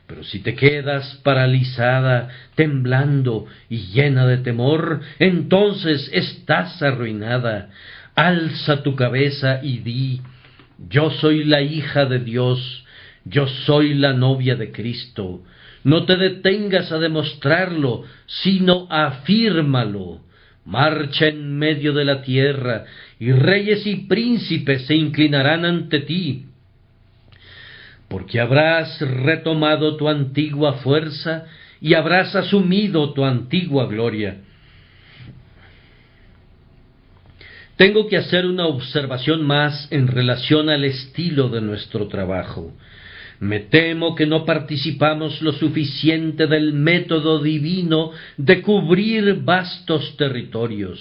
pero si te quedas paralizada, temblando y llena de temor, entonces estás arruinada. Alza tu cabeza y di: yo soy la hija de Dios, yo soy la novia de Cristo. No te detengas a demostrarlo, sino afírmalo. Marcha en medio de la tierra, y reyes y príncipes se inclinarán ante ti, porque habrás retomado tu antigua fuerza y habrás asumido tu antigua gloria. Tengo que hacer una observación más en relación al estilo de nuestro trabajo. Me temo que no participamos lo suficiente del método divino de cubrir vastos territorios.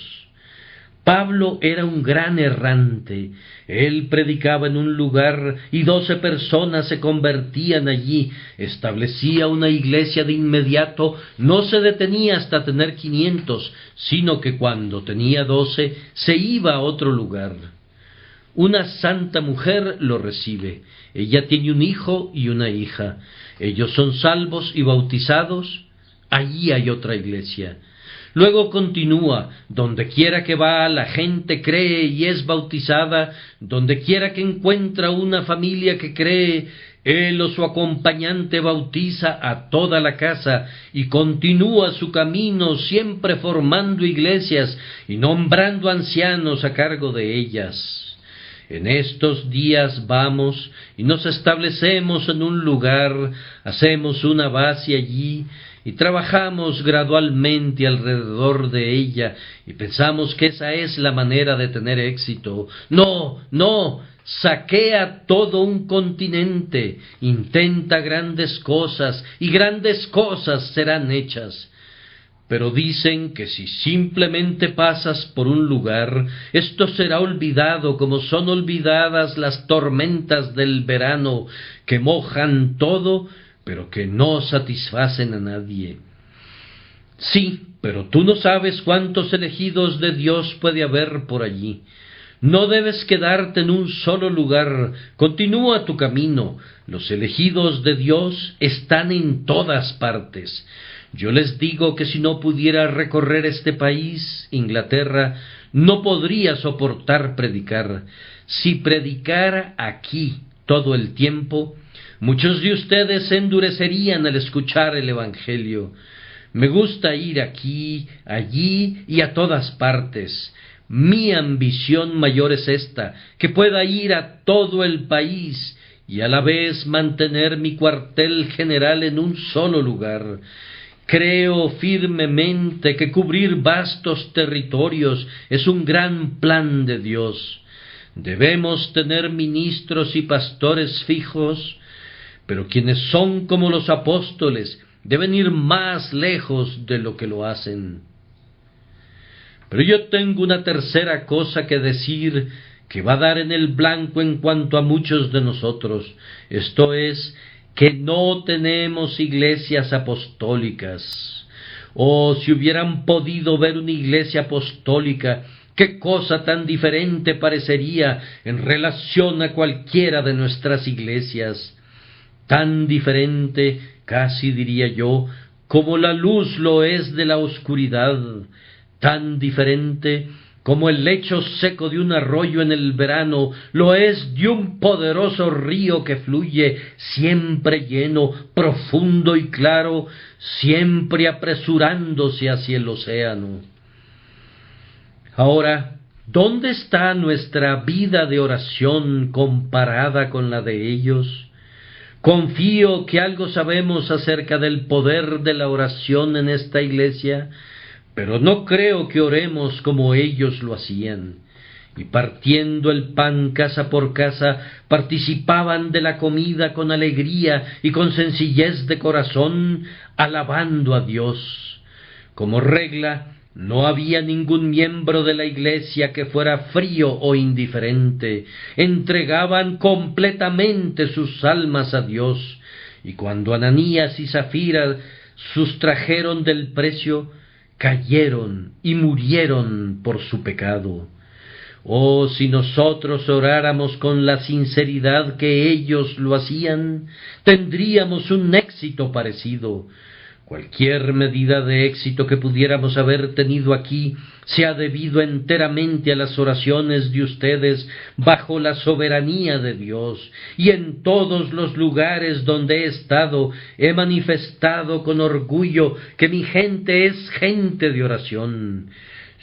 Pablo era un gran errante. Él predicaba en un lugar y 12 personas se convertían allí. Establecía una iglesia de inmediato, no se detenía hasta tener 500, sino que cuando tenía 12 se iba a otro lugar. Una santa mujer lo recibe. Ella tiene un hijo y una hija. Ellos son salvos y bautizados. Allí hay otra iglesia. Luego continúa: donde quiera que va, la gente cree y es bautizada. Donde quiera que encuentra una familia que cree, él o su acompañante bautiza a toda la casa, y continúa su camino, siempre formando iglesias y nombrando ancianos a cargo de ellas. En estos días vamos y nos establecemos en un lugar, hacemos una base allí y trabajamos gradualmente alrededor de ella y pensamos que esa es la manera de tener éxito. No, saquea todo un continente, intenta grandes cosas y grandes cosas serán hechas. Pero dicen que si simplemente pasas por un lugar, esto será olvidado como son olvidadas las tormentas del verano, que mojan todo, pero que no satisfacen a nadie. Sí, pero tú no sabes cuántos elegidos de Dios puede haber por allí. No debes quedarte en un solo lugar, continúa tu camino. Los elegidos de Dios están en todas partes. Yo les digo que si no pudiera recorrer este país, Inglaterra, no podría soportar predicar. Si predicara aquí todo el tiempo, muchos de ustedes se endurecerían al escuchar el Evangelio. Me gusta ir aquí, allí y a todas partes. Mi ambición mayor es esta, que pueda ir a todo el país y a la vez mantener mi cuartel general en un solo lugar. Creo firmemente que cubrir vastos territorios es un gran plan de Dios. Debemos tener ministros y pastores fijos, pero quienes son como los apóstoles deben ir más lejos de lo que lo hacen. Pero yo tengo una tercera cosa que decir que va a dar en el blanco en cuanto a muchos de nosotros. Esto es, que no tenemos iglesias apostólicas. Oh, si hubieran podido ver una iglesia apostólica, qué cosa tan diferente parecería en relación a cualquiera de nuestras iglesias. Tan diferente, casi diría yo, como la luz lo es de la oscuridad, tan diferente como el lecho seco de un arroyo en el verano, lo es de un poderoso río que fluye, siempre lleno, profundo y claro, siempre apresurándose hacia el océano. Ahora, ¿dónde está nuestra vida de oración comparada con la de ellos? Confío que algo sabemos acerca del poder de la oración en esta iglesia, pero no creo que oremos como ellos lo hacían. Y partiendo el pan casa por casa, participaban de la comida con alegría y con sencillez de corazón, alabando a Dios. Como regla, no había ningún miembro de la iglesia que fuera frío o indiferente. Entregaban completamente sus almas a Dios. Y cuando Ananías y Zafira sustrajeron del precio, cayeron y murieron por su pecado. Oh, si nosotros oráramos con la sinceridad que ellos lo hacían, tendríamos un éxito parecido. Cualquier medida de éxito que pudiéramos haber tenido aquí se ha debido enteramente a las oraciones de ustedes bajo la soberanía de Dios, y en todos los lugares donde he estado he manifestado con orgullo que mi gente es gente de oración.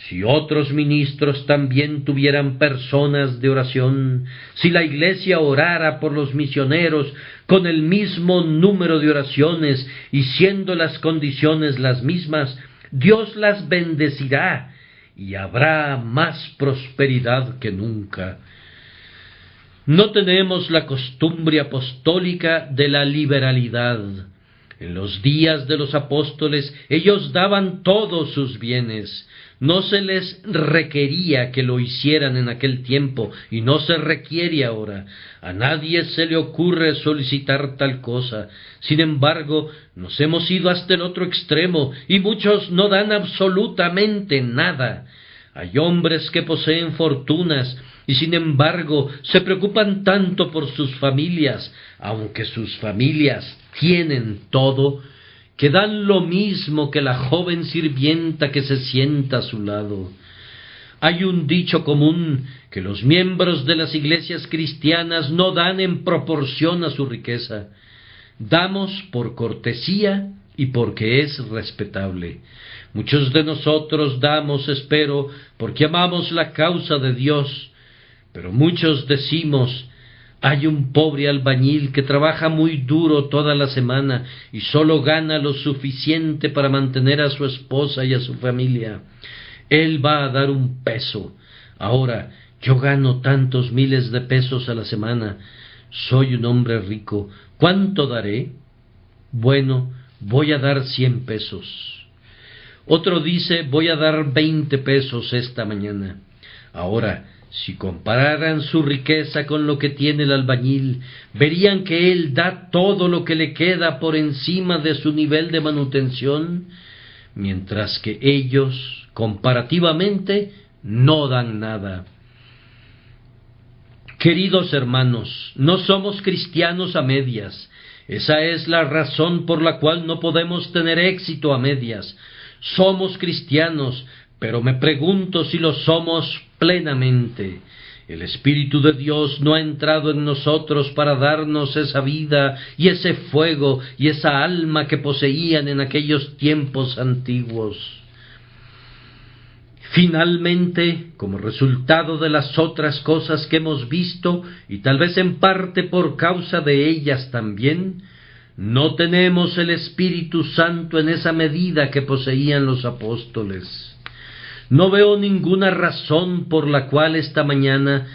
Si otros ministros también tuvieran personas de oración, si la iglesia orara por los misioneros con el mismo número de oraciones y siendo las condiciones las mismas, Dios las bendecirá y habrá más prosperidad que nunca. No tenemos la costumbre apostólica de la liberalidad. En los días de los apóstoles ellos daban todos sus bienes. No se les requería que lo hicieran en aquel tiempo, y no se requiere ahora. A nadie se le ocurre solicitar tal cosa. Sin embargo, nos hemos ido hasta el otro extremo, y muchos no dan absolutamente nada. Hay hombres que poseen fortunas, y sin embargo se preocupan tanto por sus familias, aunque sus familias tienen todo, que dan lo mismo que la joven sirvienta que se sienta a su lado. Hay un dicho común que los miembros de las iglesias cristianas no dan en proporción a su riqueza. Damos por cortesía y porque es respetable. Muchos de nosotros damos, espero, porque amamos la causa de Dios, pero muchos decimos: hay un pobre albañil que trabaja muy duro toda la semana y solo gana lo suficiente para mantener a su esposa y a su familia. Él va a dar un peso. Ahora, yo gano tantos miles de pesos a la semana. Soy un hombre rico. ¿Cuánto daré? Bueno, voy a dar 100 pesos. Otro dice: voy a dar 20 pesos esta mañana. Ahora, si compararan su riqueza con lo que tiene el albañil, verían que él da todo lo que le queda por encima de su nivel de manutención, mientras que ellos, comparativamente, no dan nada. Queridos hermanos, no somos cristianos a medias. Esa es la razón por la cual no podemos tener éxito a medias. Somos cristianos, pero me pregunto si lo somos plenamente. El Espíritu de Dios no ha entrado en nosotros para darnos esa vida y ese fuego y esa alma que poseían en aquellos tiempos antiguos. Finalmente, como resultado de las otras cosas que hemos visto, y tal vez en parte por causa de ellas también, no tenemos el Espíritu Santo en esa medida que poseían los apóstoles. No veo ninguna razón por la cual esta mañana,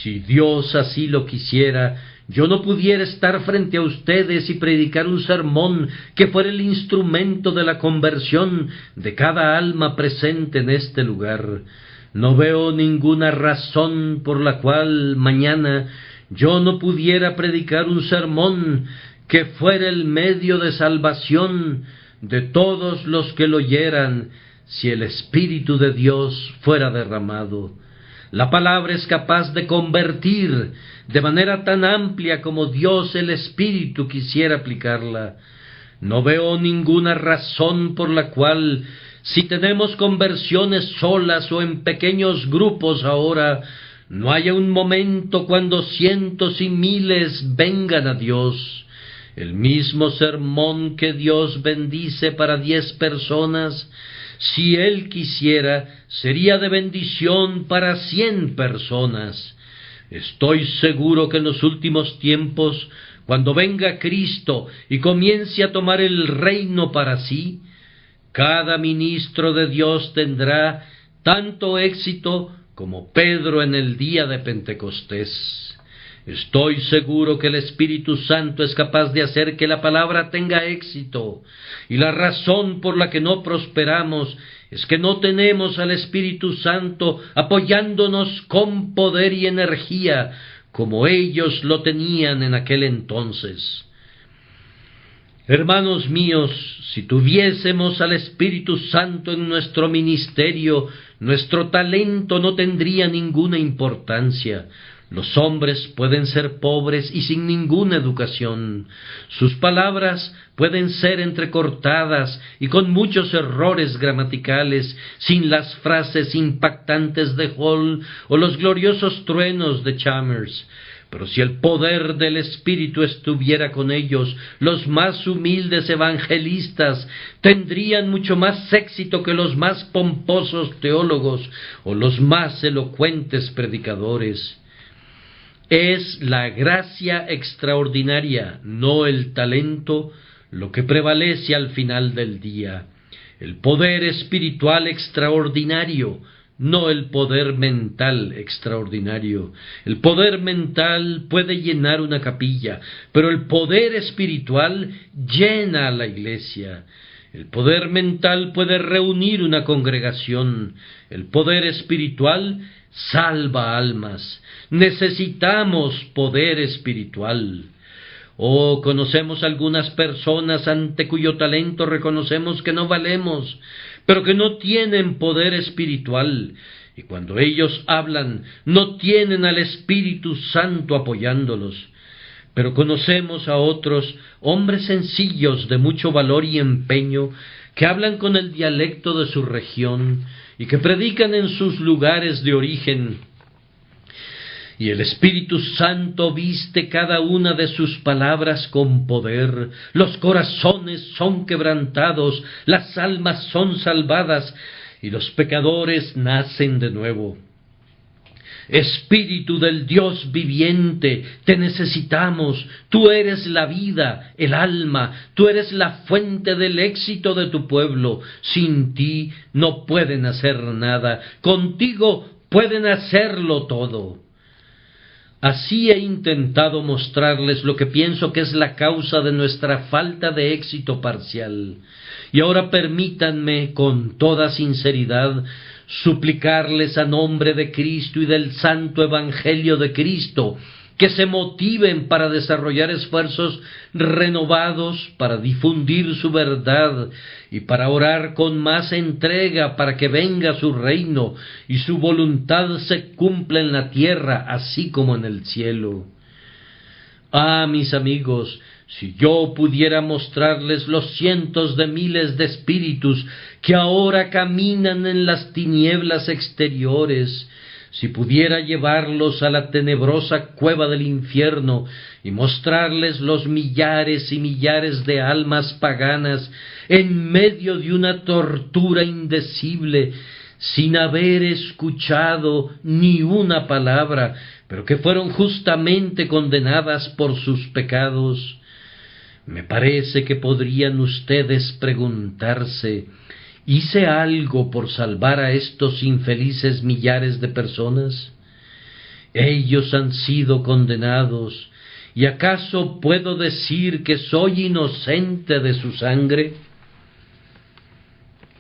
si Dios así lo quisiera, yo no pudiera estar frente a ustedes y predicar un sermón que fuera el instrumento de la conversión de cada alma presente en este lugar. No veo ninguna razón por la cual mañana yo no pudiera predicar un sermón que fuera el medio de salvación de todos los que lo oyeran, si el Espíritu de Dios fuera derramado. La palabra es capaz de convertir de manera tan amplia como Dios el Espíritu quisiera aplicarla. No veo ninguna razón por la cual, Si tenemos conversiones solas o en pequeños grupos ahora, no haya un momento cuando cientos y miles vengan a Dios. El mismo sermón que Dios bendice para 10 personas, si Él quisiera, sería de bendición para 100 personas. Estoy seguro que en los últimos tiempos, cuando venga Cristo y comience a tomar el reino para sí, cada ministro de Dios tendrá tanto éxito como Pedro en el día de Pentecostés. Estoy seguro que el Espíritu Santo es capaz de hacer que la palabra tenga éxito, y la razón por la que no prosperamos es que no tenemos al Espíritu Santo apoyándonos con poder y energía, como ellos lo tenían en aquel entonces. Hermanos míos, si tuviésemos al Espíritu Santo en nuestro ministerio, nuestro talento no tendría ninguna importancia. Los hombres pueden ser pobres y sin ninguna educación. Sus palabras pueden ser entrecortadas y con muchos errores gramaticales, sin las frases impactantes de Hall o los gloriosos truenos de Chalmers. Pero si el poder del Espíritu estuviera con ellos, los más humildes evangelistas tendrían mucho más éxito que los más pomposos teólogos o los más elocuentes predicadores. Es la gracia extraordinaria, no el talento, lo que prevalece al final del día. El poder espiritual extraordinario, no el poder mental extraordinario. El poder mental puede llenar una capilla, pero el poder espiritual llena a la iglesia. El poder mental puede reunir una congregación. El poder espiritual salva almas. Necesitamos poder espiritual. Conocemos algunas personas ante cuyo talento reconocemos que no valemos, pero que no tienen poder espiritual, y cuando ellos hablan, no tienen al Espíritu Santo apoyándolos. Pero conocemos a otros, hombres sencillos de mucho valor y empeño, que hablan con el dialecto de su región, y que predican en sus lugares de origen, y el Espíritu Santo viste cada una de sus palabras con poder. Los corazones son quebrantados, las almas son salvadas, y los pecadores nacen de nuevo. Espíritu del Dios viviente, te necesitamos. Tú eres la vida, el alma, tú eres la fuente del éxito de tu pueblo. Sin ti no pueden hacer nada, contigo pueden hacerlo todo. Así he intentado mostrarles lo que pienso que es la causa de nuestra falta de éxito parcial. Y ahora permítanme, con toda sinceridad, suplicarles a nombre de Cristo y del Santo Evangelio de Cristo, que se motiven para desarrollar esfuerzos renovados para difundir su verdad y para orar con más entrega para que venga su reino y su voluntad se cumpla en la tierra así como en el cielo. Ah, mis amigos, si yo pudiera mostrarles los cientos de miles de espíritus que ahora caminan en las tinieblas exteriores, si pudiera llevarlos a la tenebrosa cueva del infierno y mostrarles los millares y millares de almas paganas en medio de una tortura indecible, sin haber escuchado ni una palabra, pero que fueron justamente condenadas por sus pecados, me parece que podrían ustedes preguntarse: ¿hice algo por salvar a estos infelices millares de personas? Ellos han sido condenados, ¿y acaso puedo decir que soy inocente de su sangre?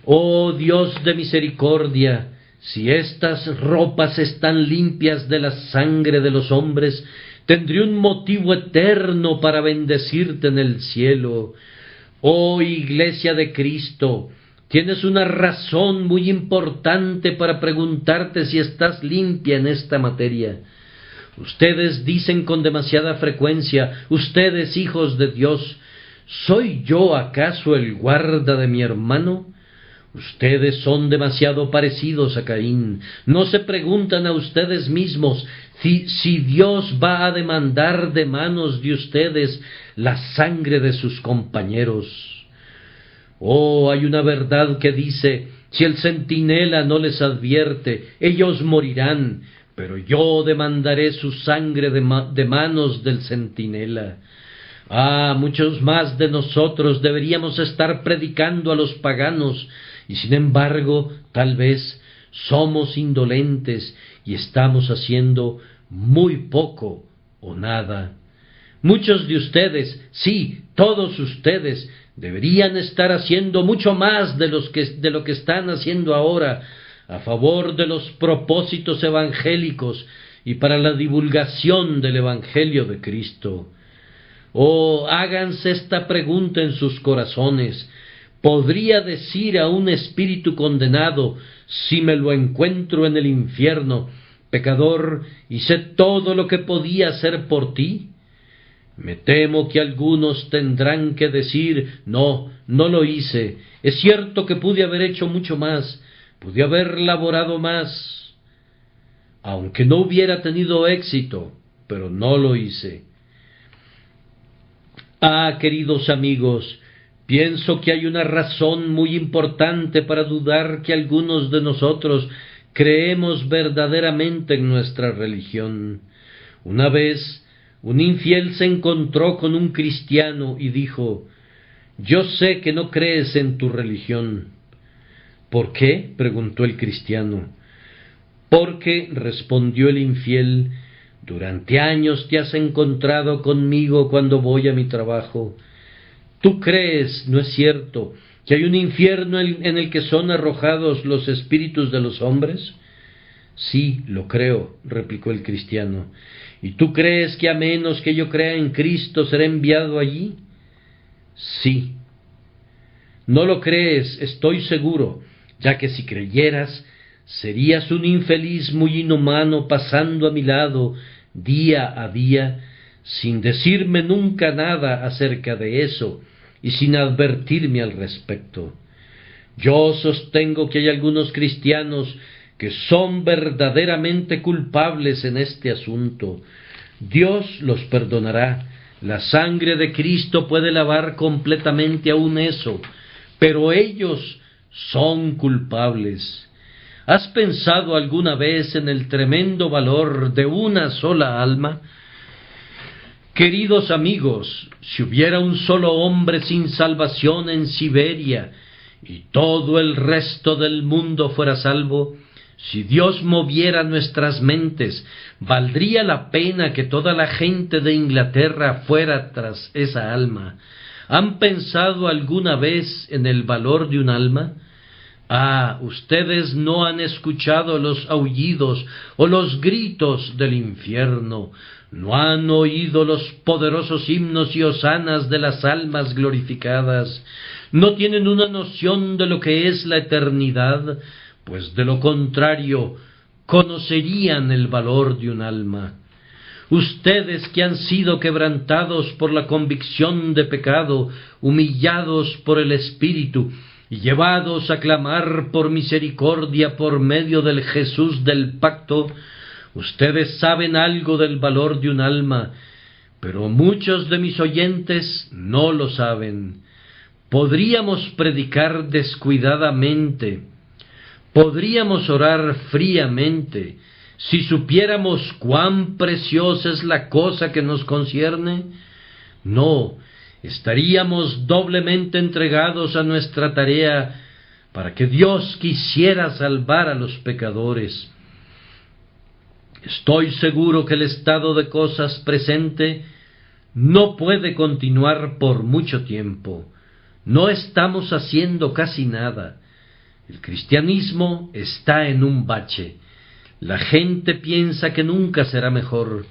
Oh Dios de misericordia, si estas ropas están limpias de la sangre de los hombres, tendré un motivo eterno para bendecirte en el cielo. Oh Iglesia de Cristo, tienes una razón muy importante para preguntarte si estás limpia en esta materia. Ustedes dicen con demasiada frecuencia, ustedes hijos de Dios, ¿soy yo acaso el guarda de mi hermano? Ustedes son demasiado parecidos a Caín. No se preguntan a ustedes mismos si Dios va a demandar de manos de ustedes la sangre de sus compañeros. Oh, hay una verdad que dice: si el centinela no les advierte, ellos morirán, pero yo demandaré su sangre de manos del centinela. Ah, muchos más de nosotros deberíamos estar predicando a los paganos, y sin embargo, tal vez somos indolentes y estamos haciendo muy poco o nada. Muchos de ustedes, sí, todos ustedes, deberían estar haciendo mucho más de lo que están haciendo ahora a favor de los propósitos evangélicos y para la divulgación del Evangelio de Cristo. Oh, háganse esta pregunta en sus corazones: ¿podría decir a un espíritu condenado, si me lo encuentro en el infierno: pecador, hice todo lo que podía hacer por ti? Me temo que algunos tendrán que decir: no lo hice. Es cierto que pude haber hecho mucho más, pude haber laborado más, aunque no hubiera tenido éxito, pero no lo hice. Ah, queridos amigos, pienso que hay una razón muy importante para dudar que algunos de nosotros creemos verdaderamente en nuestra religión. Una vez, un infiel se encontró con un cristiano y dijo: yo sé que no crees en tu religión. ¿Por qué?, preguntó el cristiano. Porque, respondió el infiel, durante años te has encontrado conmigo cuando voy a mi trabajo. ¿Tú crees, no es cierto, que hay un infierno en el que son arrojados los espíritus de los hombres? Sí, lo creo, replicó el cristiano. ¿Y tú crees que a menos que yo crea en Cristo seré enviado allí? Sí. No lo crees, estoy seguro, ya que si creyeras, serías un infeliz muy inhumano pasando a mi lado día a día, sin decirme nunca nada acerca de eso y sin advertirme al respecto. Yo sostengo que hay algunos cristianos que son verdaderamente culpables en este asunto. Dios los perdonará. La sangre de Cristo puede lavar completamente aún eso, pero ellos son culpables. ¿Has pensado alguna vez en el tremendo valor de una sola alma? Queridos amigos, si hubiera un solo hombre sin salvación en Siberia y todo el resto del mundo fuera salvo, si Dios moviera nuestras mentes, ¿valdría la pena que toda la gente de Inglaterra fuera tras esa alma? ¿Han pensado alguna vez en el valor de un alma? Ah, ustedes no han escuchado los aullidos o los gritos del infierno, no han oído los poderosos himnos y hosanas de las almas glorificadas, no tienen una noción de lo que es la eternidad, pues de lo contrario conocerían el valor de un alma. Ustedes que han sido quebrantados por la convicción de pecado, humillados por el Espíritu, y llevados a clamar por misericordia por medio del Jesús del pacto, ustedes saben algo del valor de un alma, pero muchos de mis oyentes no lo saben. Podríamos predicar descuidadamente, podríamos orar fríamente, si supiéramos cuán preciosa es la cosa que nos concierne. No, estaríamos doblemente entregados a nuestra tarea para que Dios quisiera salvar a los pecadores. Estoy seguro que el estado de cosas presente no puede continuar por mucho tiempo. No estamos haciendo casi nada. El cristianismo está en un bache. La gente piensa que nunca será mejor,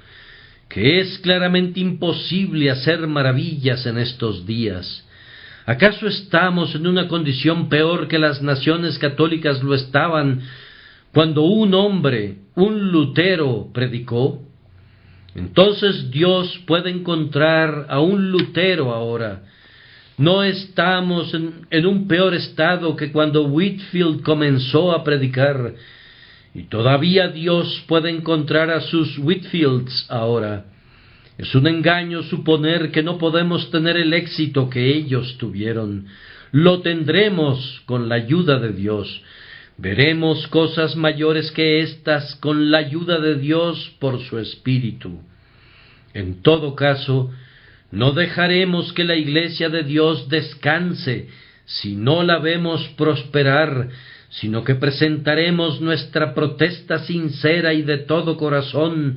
que es claramente imposible hacer maravillas en estos días. ¿Acaso estamos en una condición peor que las naciones católicas lo estaban cuando un hombre, un Lutero, predicó? Entonces Dios puede encontrar a un Lutero ahora. No estamos en un peor estado que cuando Whitefield comenzó a predicar, y todavía Dios puede encontrar a sus Whitefields ahora. Es un engaño suponer que no podemos tener el éxito que ellos tuvieron. Lo tendremos con la ayuda de Dios. Veremos cosas mayores que estas con la ayuda de Dios por su Espíritu. En todo caso, no dejaremos que la Iglesia de Dios descanse si no la vemos prosperar, sino que presentaremos nuestra protesta sincera y de todo corazón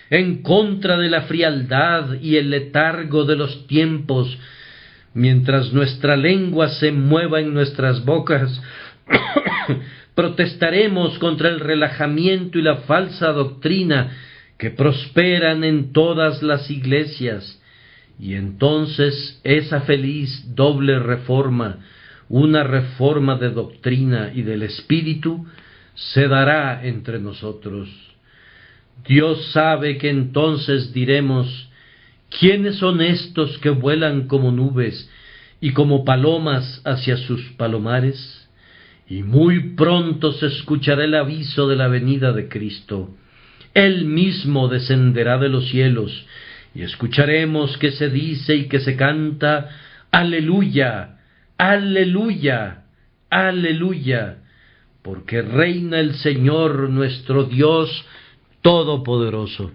en contra de la frialdad y el letargo de los tiempos, mientras nuestra lengua se mueva en nuestras bocas. Protestaremos contra el relajamiento y la falsa doctrina que prosperan en todas las iglesias, y entonces esa feliz doble reforma, una reforma de doctrina y del espíritu, se dará entre nosotros. Dios sabe que entonces diremos: ¿quiénes son estos que vuelan como nubes y como palomas hacia sus palomares? Y muy pronto se escuchará el aviso de la venida de Cristo. Él mismo descenderá de los cielos, y escucharemos que se dice y que se canta: ¡Aleluya! ¡Aleluya! ¡Aleluya! Porque reina el Señor nuestro Dios Todopoderoso.